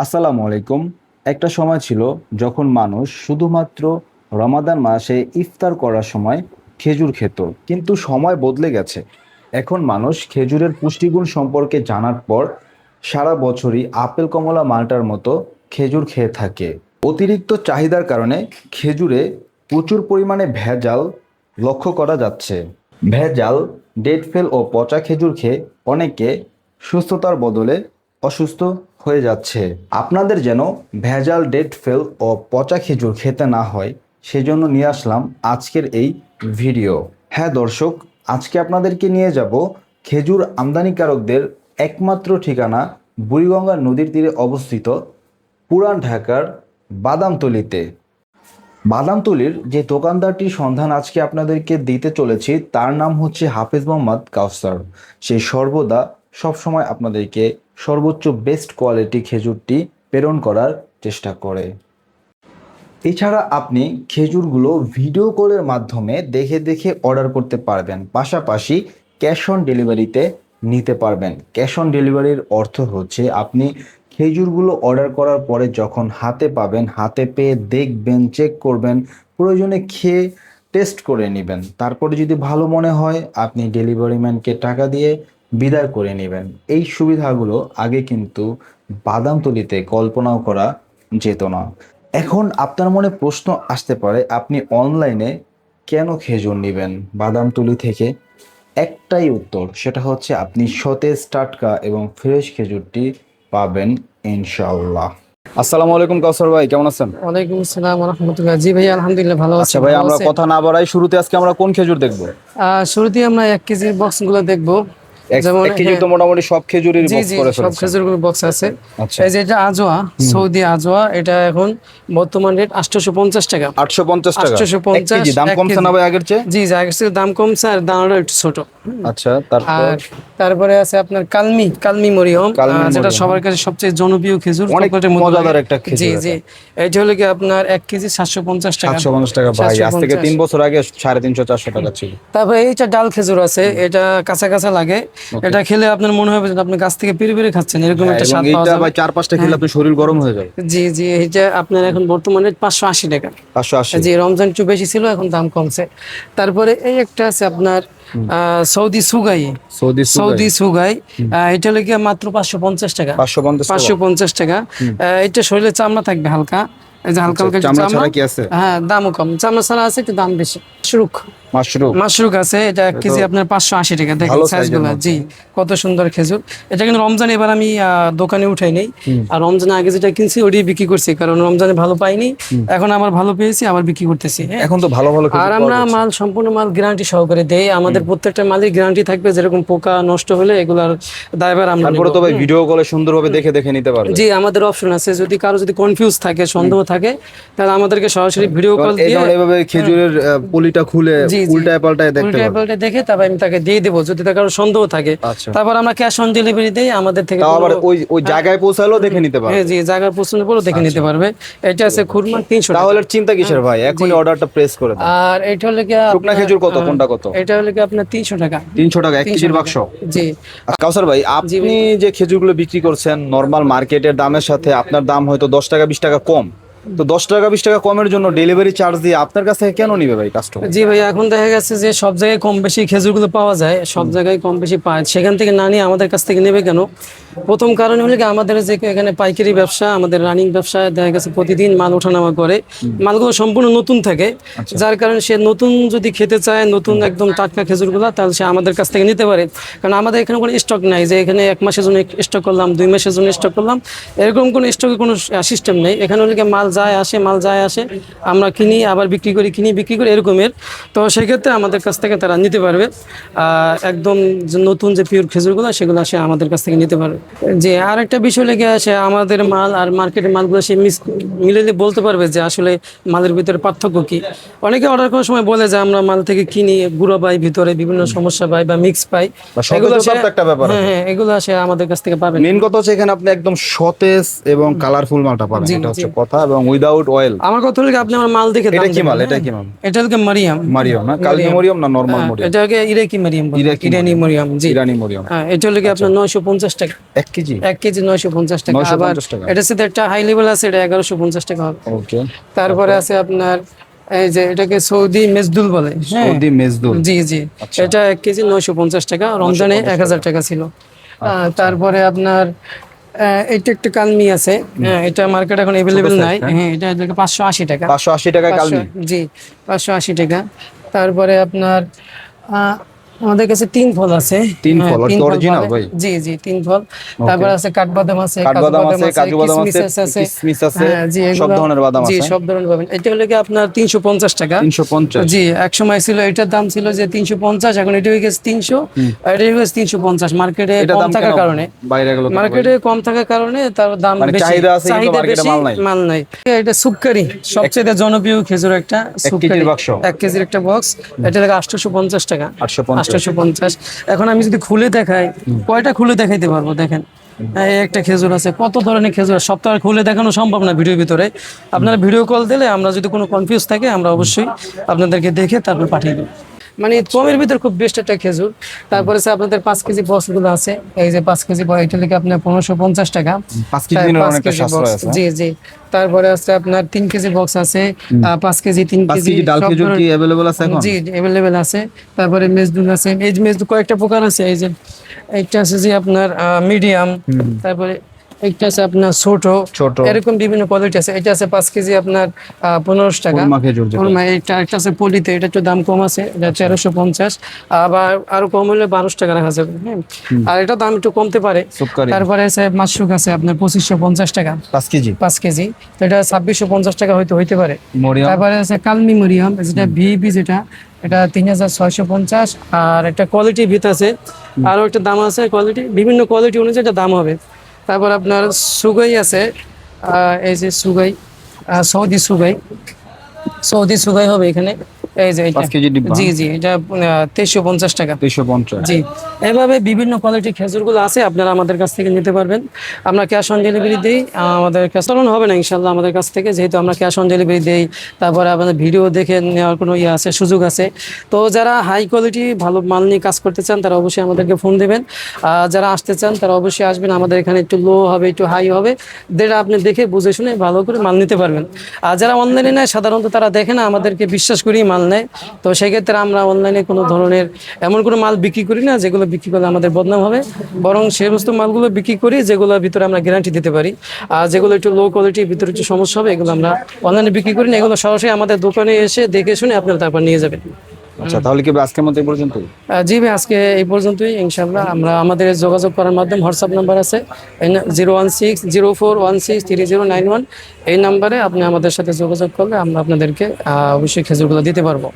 আসসালামু আলাইকুম। একটা সময় ছিল যখন মানুষ শুধুমাত্র রমাদান মাসে ইফতার করার সময় খেজুর খেত, কিন্তু সময় বদলে গেছে। এখন মানুষ খেজুরের পুষ্টিগুণ সম্পর্কে জানার পর সারা বছরই আপেল কমলা মালটার মতো খেজুর খেয়ে থাকে। অতিরিক্ত চাহিদার কারণে খেজুরে প্রচুর পরিমাণে ভেজাল লক্ষ্য করা যাচ্ছে। ভেজাল, ডেট ফেল ও পচা খেজুর খেয়ে অনেকে সুস্থতার বদলে অসুস্থ হয়ে যাচ্ছে। আপনাদের যেন ভেজাল, ডেট ফেল ও পচা খেজুর খেতে না হয়, সেজন্য নিয়ে আসলাম আজকের এই ভিডিও। হ্যাঁ দর্শক, আজকে আপনাদেরকে নিয়ে যাব খেজুর আমদানিকারকদের একমাত্র ঠিকানা বুড়িগঙ্গা নদীর তীরে অবস্থিত পুরান ঢাকার বাদামতলীতে। বাদামতলীর যে দোকানদারটির সন্ধান আজকে আপনাদেরকে দিতে চলেছি, তার নাম হচ্ছে হাফেজ মোহাম্মদ কাউসার। সে সর্বদা সবসময় আপনাদেরকে সর্বোচ্চ বেস্ট কোয়ালিটি খেজুরটি প্রেরণ করার চেষ্টা করে। এছাড়া আপনি খেজুরগুলো ভিডিও কলের মাধ্যমে দেখে দেখে অর্ডার করতে পারবেন, পাশাপাশি ক্যাশ অন ডেলিভারিতে নিতে পারবেন। ক্যাশ অন ডেলিভারির অর্থ হচ্ছে আপনি খেজুরগুলো অর্ডার করার পরে যখন হাতে পাবেন, হাতে পেয়ে দেখবেন, চেক করবেন, প্রয়োজনে খেয়ে টেস্ট করে নেবেন। তারপরে যদি ভালো মনে হয় আপনি ডেলিভারি ম্যানকে টাকা দিয়ে বিদায় করে নেবেন। এই সুবিধাগুলো আগে কিন্তু বাদামতলীতে কল্পনাও করা যেত না। এখন আপনার মনে প্রশ্ন আসতে পারে, আপনি অনলাইনে কেন খেজুর নেবেন বাদামতলী থেকে? একটাই উত্তর, সেটা হচ্ছে আপনি সতেজ, টাটকা এবং ফ্রেশ খেজুরটি পাবেন ইনশাআল্লাহ। আসসালামু আলাইকুম কাউসার ভাই, কেমন আছেন? ওয়ালাইকুম আসসালাম ওয়া রাহমাতুল্লাহ। জি ভাই, আলহামদুলিল্লাহ ভালো আছি। আচ্ছা ভাই, আমরা কথা না বাড়াই, শুরুতে আজকে আমরা কোন খেজুর দেখবো? শুরুতেই আমরা 1 কেজির বক্স গুলো দেখবো। যেমন 1 কেজি তো মোটামুটি সব খেজুরের জি বক্স জি করে সব ফেলেছেন। খেজুরগুলো বক্স আছে। আচ্ছা, এই যে এটা আজোয়া, সৌদি আজোয়া, এটা এখন বর্তমান রেট 850 টাকা। 850 টাকা 1 850 কেজি। দাম কমছে না ভাই আগের চেয়ে? জি জি, আগের থেকে দাম কমছে আর দামটা একটু ছোট। আচ্ছা, তারপর আর তারপরে আছে আপনার কালমি মরিয়ম, কালমি যেটা মরিয়ম, সবার কাছে সবচেয়ে জনপ্রিয় খেজুর, অনেক চকলেটের মতো মজাদার লাগে। একটা খেজুর জি এটা। জি, এটা হলো কি আপনার 1 কেজি 750 টাকা। 750 টাকা ভাই, আজ থেকে 3 750। বছর আগে 350 400 টাকা ছিল। তারপরে এইটা ডাল খেজুর আছে, এটা কাঁচা কাঁচা লাগে। এটা খেলে আপনার মনে হবে যে আপনি গাছ থেকে পেরে পেরে খাচ্ছেন, এরকম একটা এবং স্বাদ পাওয়া এইটা যাবে। ভাই 4-5টা খেলে আপনার শরীর গরম হয়ে যাবে। জি জি, এইটা আপনার এখন বর্তমানে 580 টাকা। 580। জি, রমজান একটু বেশি ছিল, এখন দাম কমছে। তারপরে এই একটা আছে আপনার সৌদি সুগাই। সৌদি সুগাই, এটা লেগে মাত্র 550 টাকা। 550 টাকা। এটা শরীরে চামড়া থাকবে হালকা, এই যে হালকা হালকা চামড়া ছাড়া কি আছে? হ্যাঁ, দামও কম। চামড়া ছাড়া আছে, একটু দাম বেশি। মাশরুক আছে, এটা 1 কেজি আপনার 580 টাকা। দেখেন সাইজগুলো, জি কত সুন্দর খেজুর। এটা কিন্তু রমজান এবার আমি দোকানে উঠাই নেই, আর রমজানে আগে যেটা কিনছি ওটাই বিক্রি করছি, কারণ রমজানে ভালো পাইনি, এখন আবার ভালো পেয়েছি, আবার বিক্রি করতেছি। এখন তো ভালো ভালো খেজুর আর আমরা মাল সম্পূর্ণ মাল গ্যারান্টি সহকারে দেই। আমাদের প্রত্যেকটা মালের গ্যারান্টি থাকবে, যেরকম পোকা নষ্ট হলে এগুলার দায়ভার আমরা নেব। তারপরে তো ভাই ভিডিও কলে সুন্দরভাবে দেখে দেখে নিতে পারবে। জি, আমাদের অপশন আছে, যদি কারো কনফিউজ থাকে, সন্দেহ থাকে, তাহলে আমাদেরকে সরাসরি ভিডিও কল দিয়ে এইভাবে খেজুরের পলিটা খুলে উল্টায় পাল্টায় দেখতে পারবে। দেখে তারপর আমি তাকে দিয়ে দেবো, যদি তার কারো সন্দেহ থাকে। তারপর আমরা ক্যাশ অন ডেলিভারি দেই, আমাদের থেকে আবার ওই জায়গায় পৌঁছালেও দেখে নিতে পারবে। হ্যাঁ জি, জায়গায় পৌঁছানোর পরও দেখে নিতে পারবে। এটা আছে খুরমা 300 টাকা। তাহলে চিন্তা কিসের ভাই, এখনই অর্ডারটা প্রেস করে দাও। আর এটা হলো কি শুকনা খেজুর কত, কোনটা কত? এটা হলো কি আপনার 300 টাকা। 300 টাকা 1 কেজির বাক্স। জি। কাউসার ভাই, আপনি যে খেজুরগুলো বিক্রি করছেন নরমাল মার্কেটের দামের সাথে আপনার দাম হয়তো 10 টাকা 20 টাকা কম, তো 10 টাকা 20 টাকা কমের জন্য ডেলিভারি চার্জ দিয়ে আপনার কাছ থেকে কেন নিবে ভাই কাস্টমার? জি ভাই, এখন দেখা গেছে যে সব জায়গায় কম বেশি খেজুরগুলো পাওয়া যায়, সব জায়গায় কম বেশি পায়, সেখান থেকে না নিয়ে আমাদের কাছ থেকে নেবে কেন? প্রথম কারণ হলো কি, আমাদের যে এখানে পাইকারি ব্যবসা, আমাদের রানিং ব্যবসা, দেখা গেছে প্রতিদিন মাল ওঠানামা করে, মালগুলো সম্পূর্ণ নতুন থাকে, যার কারণে সে নতুন যদি খেতে চায়, নতুন একদম টাটকা খেজুরগুলো, তাহলে সে আমাদের কাছ থেকে নিতে পারে। কারণ আমাদের এখানে কোনো স্টক নাই যে এখানে 1 মাসের জন্য স্টক করলাম, 2 মাসের জন্য স্টক করলাম, এরকম কোনো স্টকের কোনো সিস্টেম নেই। এখানে হলো কি মাল যায় আসে, আমরা কিনি আবার বিক্রি করি, বিক্রি করি, এরকমের। তো সেক্ষেত্রে আমাদের কাছ থেকে তারা নিতে পারবে, একদম নতুন যে পিওর খেজুরগুলো, সেগুলো সে আমাদের কাছ থেকে নিতে পারবে। যে আর একটা বিষয় লেগে আসে, আমাদের মাল আর মার্কেটের মালগুলো সে মিলেলে বলতে পারবে যে আসলে মালের ভিতরে পার্থক্য কি। অনেকে অর্ডার করার সময় বলে যে আমরা মাল থেকে কিনি, গুঁড়ো পাই, ভিতরে বিভিন্ন সমস্যা পাই বা মিক্স পাই, এগুলো একটা ব্যাপার। হ্যাঁ, এগুলো সে আমাদের কাছ থেকে পাবেন। মেন কথা হচ্ছে এখানে আপনি একদম সতেজ এবং কালারফুল মালটা পাবেন, এটা হচ্ছে কথা। এবং এবং উইদাউট অয়েল। আমার কথা হলো কি, আপনি আমার মাল দেখে দাম এটা কি মাল? দিবেন, এটা হ্যাঁ? কি মাল? এটা হলো কি মারিয়াম। মারিয়াম না, কালমি মরিয়ম না নরমাল মরিয়ম? এটা হলো ইরাকি মারিয়াম বলে, ইরাকি ইরানি মরিয়াম, জি। ইরানি মরিয়ম। হ্যাঁ, এটা হলো কি আপনার 950 টাকা 1 কেজি। 1 কেজি 950 টাকা। আবার 950 টাকা। এটার সাথে একটা হাই লেভেল আছে, এটা 1150 টাকা হবে। ওকে। তারপরে আছে আপনার এই যে এটাকে সৌদি মেজদুল বলে, হ্যাঁ। সৌদি মেজদুল। জি জি, আচ্ছা। এটা 1 কেজি 950 টাকা, রমজানে 1000 টাকা ছিল। তারপরে আপনার এটা একটা কালমি আছে, হ্যাঁ, এটা মার্কেট এখন अवेलेबल নাই, হ্যাঁ, এটা 580 টাকা। 580 টাকা কালমি। জি, 580 টাকা। তারপরে আপনার আমাদের কাছে 3 ফল আছে। 3 ফল তিন অরিজিনাল পাবে। ভাই? জি জি, 3 ফল। তারপরে আছে কাঠবাদাম আছে, কাঠবাদাম আছে, কাজু বাদাম আছে, আছে, কিসমিস আছে, হ্যাঁ, জি, সব এগুলো- ধরনের বাদাম জি, আছে। সব ধরনের পাবেন। এটা হলো কি আপনার 350 টাকা। 350। জি, এক সময় ছিল এটার দাম ছিল যে 350, এখন এটা হয়ে গেছে 300, আর এটা হয়ে গেছে 350। মার্কেটে এটা কম দাম থাকার কেন কারণে, বাইরে গেল? মার্কেটে কম থাকার কারণে তার দাম মানে বেশি, চাহিদা আছে কিন্তু মার্কেটে বেশি, মাল নাই। মাল নাই। এটা সুপকারি, সবচেয়ে জনপ্রিয় খেজুর একটা 1 সুপকারি, কেজির বাক্স। 1 কেজির একটা বক্স। এটা লাগে 850 টাকা। 850। 850। এখন আমি যদি খুলে দেখাই, কয়টা খুলে দেখাইতে পারবো দেখেন। এই একটা খেজুর আছে, কত ধরনের খেজুর আছে, সব তো আর খুলে দেখানো সম্ভব না ভিডিওর ভিতরে। আপনারা ভিডিও কল দিলে আমরা যদি কোনো কনফিউজ থাকে আমরা অবশ্যই আপনাদেরকে দেখে তারপর পাঠিয়ে দেবো। মানে কমের ভিতর খুব বেস্ট একটা খেজুর। তারপরে আছে আপনাদের 5 কেজি বক্স গুলো আছে, এই যে 5 কেজি এটা লিখে আপনার 1550 টাকা। 5 কেজি নিলে অনেকটা সাশ্রয় আছে। জি জি। তারপরে আছে আপনার 3 কেজি বক্স আছে, 5 কেজি, 3 5 কেজি, কেজি ডাল সব খেজুর কি ধরনের- अवेलेबल আছে এখন? জি अवेलेबल আছে। তারপরে মেজদুল আছে, এই যে মেজদুল কয়েকটা প্রকার আছে, এই যে একটা আছে যে আপনার মিডিয়াম, তারপরে একটা আছে আপনার ছোট, এরকম বিভিন্ন কোয়ালিটি আছে। এটা আছে 5 কেজি আপনার 1500 টাকা। খুরমা খেজুর যেটা। খুরমা, এটা একটা আছে পলিতে, এটা একটু দাম কম আছে, এটা 1350। আবার আরো কম হলে 1200 টাকা রাখা যাবে, হ্যাঁ। আর এটা দাম একটু কমতে পারে। সুপকারি। তারপরে আছে মাশরুক আছে আপনার 2550 টাকা 5 কেজি। 5 কেজি, তো এটা 2650 টাকা হইতে পারে। মরিয়ম। তারপরে আছে কালমি মরিয়াম, যেটা ভিবি, যেটা এটা 3650। আর একটা কোয়ালিটি ভিত আছে, আরো একটা দাম আছে কোয়ালিটি, বিভিন্ন কোয়ালিটি অনুযায়ী এটা দাম হবে। তারপর আপনার সুগাই আছে, এই যে সুগাই, সৌদি সুগাই, সৌদি সুগাই হবে এখানে, এই যে এটা। 5 কেজি ডিব্বা। জি জি, এটা 2350 টাকা। 350। জি, এভাবে বিভিন্ন কোয়ালিটির খেজুরগুলো আছে, আপনারা আমাদের কাছ থেকে নিতে পারবেন। আমরা ক্যাশ অন ডেলিভারি দিই, আমাদের কাছে চলন হবে না ইনশাল্লাহ আমাদের কাছ থেকে, যেহেতু আমরা ক্যাশ অন ডেলিভারি দিই। তারপরে আপনাদের ভিডিও দেখে নেওয়ার কোনো আছে, সুযোগ আছে। তো যারা হাই কোয়ালিটি ভালো মাল নিয়ে কাজ করতে চান তারা অবশ্যই আমাদেরকে ফোন দেবেন। যারা আসতে চান তারা অবশ্যই আসবেন, আমাদের এখানে একটু লো হবে, একটু হাই হবে, যেটা আপনি দেখে বুঝে শুনে ভালো করে মাল নিতে পারবেন। আর যারা অনলাইনে নেয় সাধারণত তারা দেখে না, আমাদেরকে বিশ্বাস করেই মাল নেয়। তো সেক্ষেত্রে আমরা অনলাইনে কোনো ধরনের এমন কোনো মাল বিক্রি করি না যেগুলো বিক্রি করলে আমাদের বদনাম হবে, বরং সে সমস্ত মালগুলো বিক্রি করি যেগুলোর ভিতরে আমরা গ্যারান্টি দিতে পারি। আর যেগুলো একটু লো কোয়ালিটির ভিতরে একটু সমস্যা হবে, এগুলো আমরা অনলাইনে বিক্রি করি না, এগুলো সরাসরি আমাদের দোকানে এসে দেখে শুনে আপনারা তারপর নিয়ে যাবেন। আচ্ছা, তাহলে কি আজকের মতো এই পর্যন্ত? জি ভাই, আজকে এই পর্যন্তই ইনশাআল্লাহ। আমরা আমাদের যোগাযোগ করার মাধ্যমে হোয়াটসঅ্যাপ নাম্বার আছে 01604163091, এই নাম্বারে আপনি আমাদের সাথে যোগাযোগ করলে আমরা আপনাদেরকে অবশ্যই খেজুরগুলো দিতে পারবো।